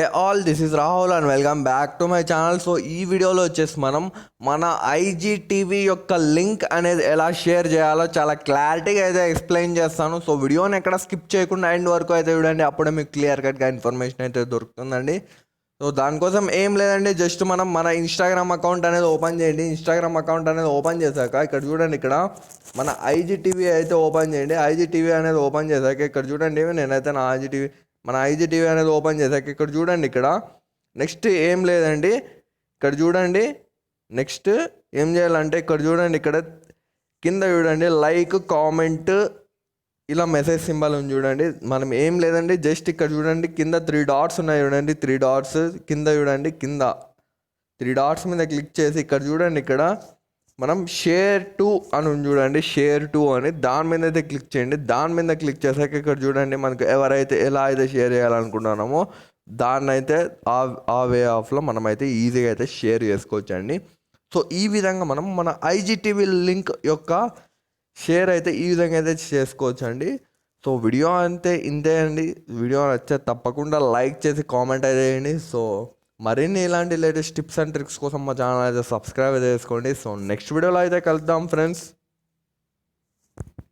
A all this is Rahul and welcome back to my channel. So ఈ వీడియోలో వచ్చేసి మనం మన ఐజీటీవీ యొక్క లింక్ అనేది ఎలా షేర్ చేయాలో చాలా క్లారిటీగా అయితే ఎక్స్ప్లెయిన్ చేస్తాను. సో వీడియోని ఎక్కడ స్కిప్ చేయకుండా ఎండ్ వరకు అయితే చూడండి, అప్పుడే మీకు క్లియర్ కట్గా ఇన్ఫర్మేషన్ అయితే దొరుకుతుందండి. సో దానికోసం ఏం లేదండి, జస్ట్ మనం మన ఇన్స్టాగ్రామ్ అకౌంట్ అనేది ఓపెన్ చేయండి. ఇన్స్టాగ్రామ్ అకౌంట్ అనేది ఓపెన్ చేశాక ఇక్కడ చూడండి, ఇక్కడ మన ఐజీటీవీ అయితే ఓపెన్ చేయండి. ఐజీటీవీ అనేది ఓపెన్ చేశాక ఇక్కడ చూడండి, నేనైతే నా మన ఐజీటీవీ అనేది ఓపెన్ చేశాక ఇక్కడ చూడండి, ఇక్కడ నెక్స్ట్ ఏం లేదండి, ఇక్కడ చూడండి నెక్స్ట్ ఏం చేయాలంటే ఇక్కడ చూడండి, ఇక్కడ కింద చూడండి లైక్ కామెంట్ ఇలా మెసేజ్ సింబల్ ఉంది చూడండి. మనం ఏం లేదండి, జస్ట్ ఇక్కడ చూడండి కింద 3 డాట్స్ ఉన్నాయి చూడండి. 3 డాట్స్ కింద చూడండి, కింద 3 డాట్స్ మీద క్లిక్ చేసి ఇక్కడ చూడండి, ఇక్కడ మనం షేర్ టు అని ఉంది చూడండి, షేర్ టు అని దాని మీద అయితే క్లిక్ చేయండి. దాని మీద క్లిక్ చేశాక ఇక్కడ చూడండి, మనకు ఎవరైతే ఎలా అయితే షేర్ చేయాలనుకుంటున్నామో దాన్ని అయితే ఆ వే ఆఫ్లో మనమైతే ఈజీగా అయితే షేర్ చేసుకోవచ్చు అండి. సో ఈ విధంగా మనం మన ఐజీటీవీ లింక్ యొక్క షేర్ అయితే ఈ విధంగా అయితే చేసుకోవచ్చు అండి. సో వీడియో అంతే ఇంతే అండి. వీడియో నచ్చితే తప్పకుండా లైక్ చేసి కామెంట్ అయితే చేయండి. సో మరిన్ని ఇలాంటి లేటెస్ట్ టిప్స్ అండ్ ట్రిక్స్ కోసం మా ఛానల్ అయితే సబ్స్క్రైబ్ చేసుకోండి. సో నెక్స్ట్ వీడియోలో అయితే కలుద్దాం ఫ్రెండ్స్.